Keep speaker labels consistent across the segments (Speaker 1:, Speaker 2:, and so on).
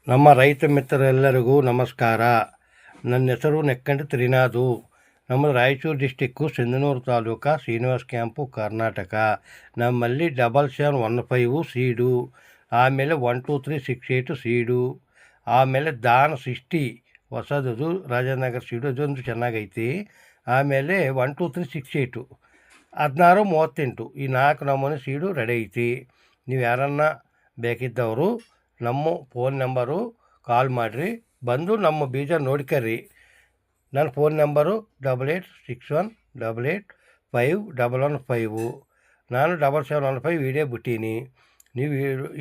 Speaker 1: ನಮ್ಮ ರೈತ ಮಿತ್ರರೆಲ್ಲರಿಗೂ ನಮಸ್ಕಾರ. ನನ್ನ ಹೆಸರು ನೆಕ್ಕಂಡಿ ತ್ರಿನಾಥು. ನಮ್ಮದು ರಾಯಚೂರು ಡಿಸ್ಟಿಕ್ಕು, ಸಿಂಧನೂರು ತಾಲೂಕು, ಶ್ರೀನಿವಾಸ ಕ್ಯಾಂಪು, ಕರ್ನಾಟಕ. ನಮ್ಮಲ್ಲಿ 7715 ಸೀಡು, ಆಮೇಲೆ 12368 ಸೀಡು, ಆಮೇಲೆ ದಾನ್ 60 ಹೊಸದು ರಾಜನಗರ ಸೀಡು, ಅದೊಂದು ಚೆನ್ನಾಗೈತಿ. ಆಮೇಲೆ 12368 1638 ಈ 4 ನಮೂನೆ ಸೀಡು ರೆಡಿ ಐತಿ. ನೀವು ಯಾರನ್ನ ಬೇಕಿದ್ದವರು ನಮ್ಮ ಫೋನ್ ನಂಬರು ಕಾಲ್ ಮಾಡಿರಿ, ಬಂದು ನಮ್ಮ ಬೀಜ ನೋಡ್ಕರ್ರಿ. ನನ್ನ ಫೋನ್ ನಂಬರು 8861885115. ನಾನು 7715 ವೀಡಿಯೋ ಬಿಟ್ಟೀನಿ. ನೀವು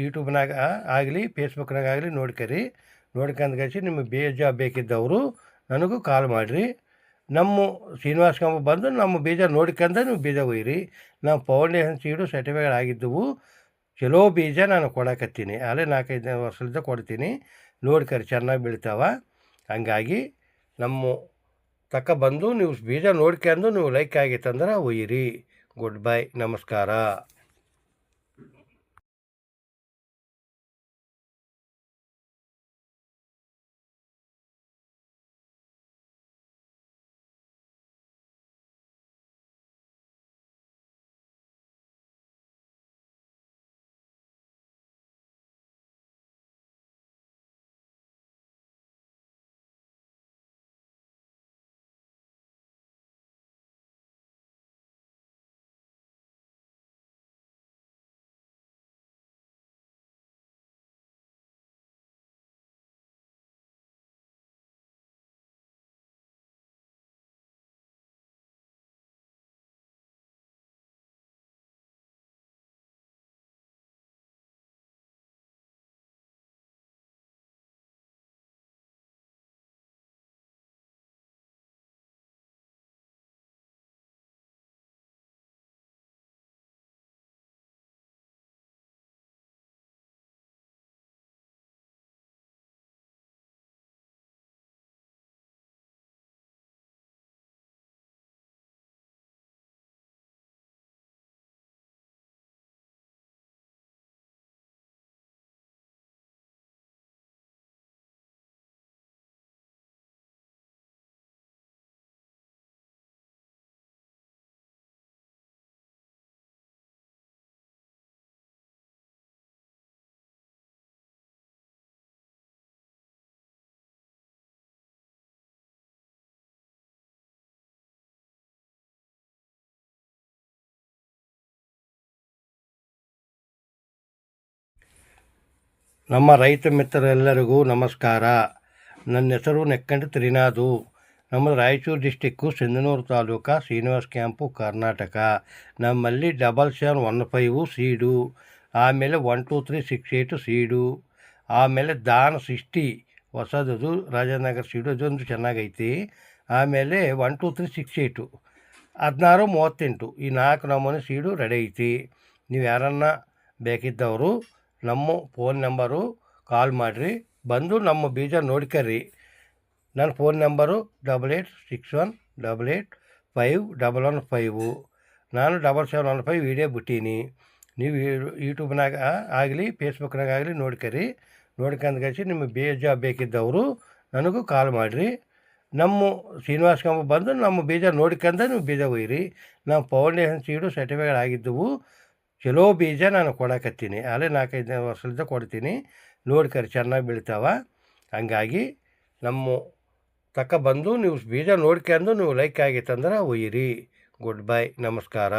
Speaker 1: ಯೂಟ್ಯೂಬ್ನಾಗ ಆಗಲಿ ಫೇಸ್ಬುಕ್ನಾಗ ಆಗಲಿ ನೋಡ್ಕರಿ. ನೋಡ್ಕೊಂಡ್ಕಸಿ ನಿಮಗೆ ಬೀಜ ಬೇಕಿದ್ದವರು ನನಗೂ ಕಾಲ್ ಮಾಡಿರಿ. ನಮ್ಮ ಶ್ರೀನಿವಾಸ ಕಂಬ ಬಂದು ನಮ್ಮ ಬೀಜ ನೋಡ್ಕೊಂಡು ನೀವು ಬೀಜ ಒಯ್ಯಿರಿ. ನಾವು ಫೌಂಡೇಶನ್ ಸೀಡು ಸರ್ಟಿಫಿಕೇಟ್ ಆಗಿದ್ದವು. ಚಲೋ ಬೀಜ ನಾನು ಕೊಡಕತ್ತೀನಿ, ಅಲ್ಲೇ 4-5 ವರ್ಷದಿಂದ ಕೊಡ್ತೀನಿ. ನೋಡ್ಕರಿ, ಚೆನ್ನಾಗಿ ಬೀಳ್ತಾವ. ಹಂಗಾಗಿ ನಮ್ಮ ತಕ್ಕ ಬಂದು ನೀವು ಬೀಜ ನೋಡ್ಕೊಂಡು ನೀವು ಲೈಕ್ ಆಗಿತ್ತಂದ್ರೆ ಒಯ್ಯಿರಿ. ಗುಡ್ ಬೈ, ನಮಸ್ಕಾರ. ನಮ್ಮ ರೈತ ಮಿತ್ರರೆಲ್ಲರಿಗೂ ನಮಸ್ಕಾರ. ನನ್ನ ಹೆಸರು ನೆಕ್ಕಂಡಿ ತ್ರಿನಾಥು. ನಮ್ಮದು ರಾಯಚೂರು ಡಿಸ್ಟಿಕ್ಕು, ಸಿಂಧನೂರು ತಾಲೂಕು, ಶ್ರೀನಿವಾಸ ಕ್ಯಾಂಪು, ಕರ್ನಾಟಕ. ನಮ್ಮಲ್ಲಿ 7715 ಸೀಡು, ಆಮೇಲೆ 12368 ಸೀಡು, ಆಮೇಲೆ ದಾನ್ 60 ಹೊಸದು ರಾಜನಗರ ಸೀಡು, ಅದೊಂದು ಚೆನ್ನಾಗೈತಿ. ಆಮೇಲೆ 12368 1638 ಈ 4 ನಮೂನೆ ಸೀಡು ರೆಡಿ ಐತಿ. ನೀವು ಯಾರನ್ನ ಬೇಕಿದ್ದವರು ನಮ್ಮ ಫೋನ್ ನಂಬರು ಕಾಲ್ ಮಾಡಿರಿ, ಬಂದು ನಮ್ಮ ಬೀಜ ನೋಡ್ಕರ್ರಿ. ನನ್ನ ಫೋನ್ ನಂಬರು 8861885115. ನಾನು 7715 ವೀಡಿಯೋ ಬಿಟ್ಟೀನಿ. ನೀವು ಯೂಟ್ಯೂಬ್ನಾಗ ಆಗಲಿ ಫೇಸ್ಬುಕ್ನಾಗ ಆಗಲಿ ನೋಡ್ಕರಿ. ನೋಡ್ಕೊಂಡ್ಕಸಿ ನಿಮಗೆ ಬೀಜ ಬೇಕಿದ್ದವರು ನನಗೂ ಕಾಲ್ ಮಾಡಿರಿ. ನಮ್ಮ ಶ್ರೀನಿವಾಸ ಕಂಬ ಬಂದು ನಮ್ಮ ಬೀಜ ನೋಡ್ಕೊಂಡು ನೀವು ಬೀಜ ಒಯ್ಯಿರಿ. ನಾವು ಫೌಂಡೇಶನ್ ಸೀಡು ಸರ್ಟಿಫಿಕೇಟ್ ಆಗಿದ್ದವು. ಚಲೋ ಬೀಜ ನಾನು ಕೊಡಕತ್ತೀನಿ, ಅಲ್ಲೇ 4-5 ವರ್ಷದಿಂದ ಕೊಡ್ತೀನಿ. ನೋಡ್ಕರಿ, ಚೆನ್ನಾಗಿ ಬೀಳ್ತಾವ. ಹಂಗಾಗಿ ನಮ್ಮ ತಕ್ಕ ಬಂದು ನೀವು ಬೀಜ ನೋಡ್ಕೊಂಡು ನೀವು ಲೈಕ್ ಆಗಿತ್ತಂದ್ರೆ ಒಯ್ಯಿರಿ. ಗುಡ್ ಬೈ, ನಮಸ್ಕಾರ.